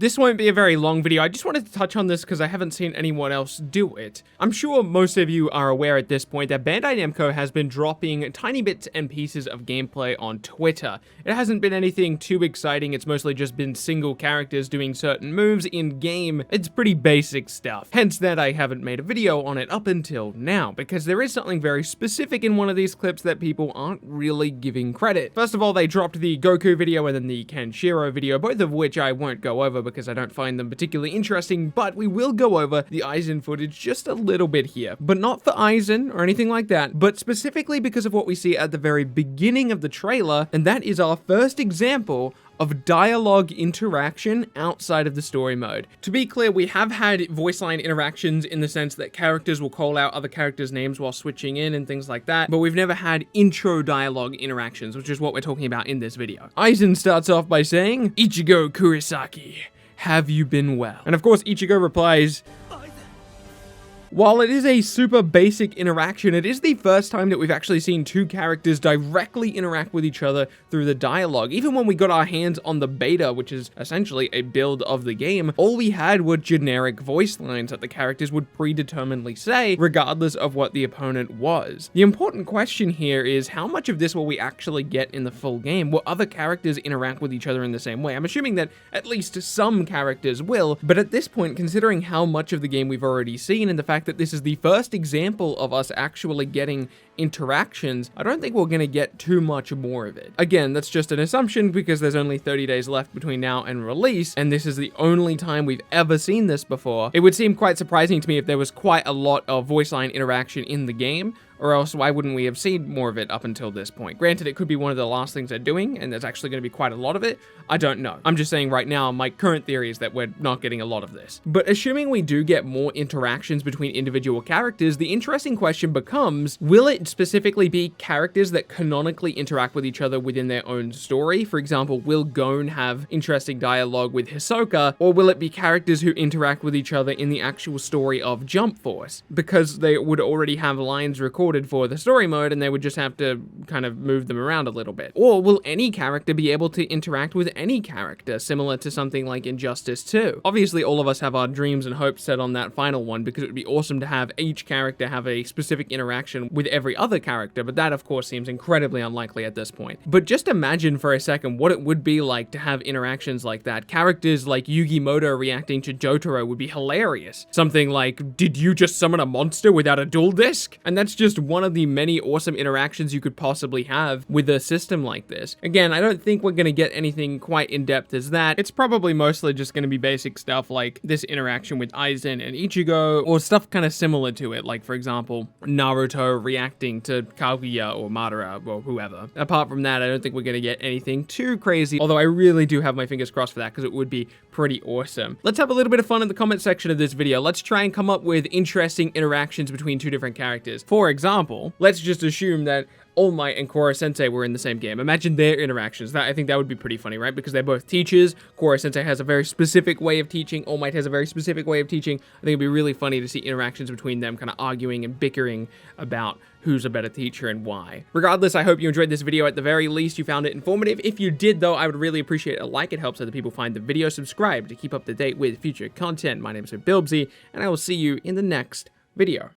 This won't be a very long video. I just wanted to touch on this because I haven't seen anyone else do it. I'm sure most of you are aware at this point that Bandai Namco has been dropping tiny bits and pieces of gameplay on Twitter. It hasn't been anything too exciting. It's mostly just been single characters doing certain moves in game. It's pretty basic stuff. Hence that I haven't made a video on it up until now, because there is something very specific in one of these clips that people aren't really giving credit. First of all, they dropped the Goku video and then the Kenshiro video, both of which I won't go over because I don't find them particularly interesting, but we will go over the Aizen footage just a little bit here. But not for Aizen or anything like that, but specifically because of what we see at the very beginning of the trailer, and that is our first example of dialogue interaction outside of the story mode. To be clear, we have had voice line interactions in the sense that characters will call out other characters' names while switching in and things like that, but we've never had intro dialogue interactions, which is what we're talking about in this video. Aizen starts off by saying, "Ichigo Kurosaki, have you been well?" And of course, Ichigo replies, while it is a super basic interaction, it is the first time that we've actually seen two characters directly interact with each other through the dialogue. Even when we got our hands on the beta, which is essentially a build of the game, all we had were generic voice lines that the characters would predeterminedly say, regardless of what the opponent was. The important question here is, how much of this will we actually get in the full game? Will other characters interact with each other in the same way? I'm assuming that at least some characters will, but at this point, considering how much of the game we've already seen and the fact that this is the first example of us actually getting interactions, I don't think we're going to get too much more of it. Again, that's just an assumption because there's only 30 days left between now and release, and this is the only time we've ever seen this before. It would seem quite surprising to me if there was quite a lot of voice line interaction in the game, or else why wouldn't we have seen more of it up until this point? Granted, it could be one of the last things they're doing, and there's actually going to be quite a lot of it. I don't know. I'm just saying right now, my current theory is that we're not getting a lot of this. But assuming we do get more interactions between individual characters, the interesting question becomes, will it specifically be characters that canonically interact with each other within their own story? For example, will Gon have interesting dialogue with Hisoka, or will it be characters who interact with each other in the actual story of Jump Force? Because they would already have lines recorded for the story mode and they would just have to kind of move them around a little bit. Or will any character be able to interact with any character, similar to something like Injustice 2? Obviously, all of us have our dreams and hopes set on that final one because it would be awesome to have each character have a specific interaction with every other character, but that of course seems incredibly unlikely at this point. But just imagine for a second what it would be like to have interactions like that. Characters like Yugi Muto reacting to Jotaro would be hilarious. Something like, "Did you just summon a monster without a dual disc?" And that's just one of the many awesome interactions you could possibly have with a system like this. Again, I don't think we're going to get anything quite in-depth as that. It's probably mostly just going to be basic stuff like this interaction with Aizen and Ichigo, or stuff kind of similar to it, like for example, Naruto reacting to Kaguya or Madara or whoever. Apart from that, I don't think we're going to get anything too crazy, although I really do have my fingers crossed for that because it would be pretty awesome. Let's have a little bit of fun in the comment section of this video. Let's try and come up with interesting interactions between two different characters. For example, let's just assume that All Might and Kora Sensei were in the same game. Imagine their interactions. I think that would be pretty funny, right? Because they're both teachers. Kora Sensei has a very specific way of teaching. All Might has a very specific way of teaching. I think it'd be really funny to see interactions between them kind of arguing and bickering about who's a better teacher and why. Regardless, I hope you enjoyed this video. At the very least, you found it informative. If you did, though, I would really appreciate a like. It helps other people find the video. Subscribe to keep up to date with future content. My name is Bilbsy, and I will see you in the next video.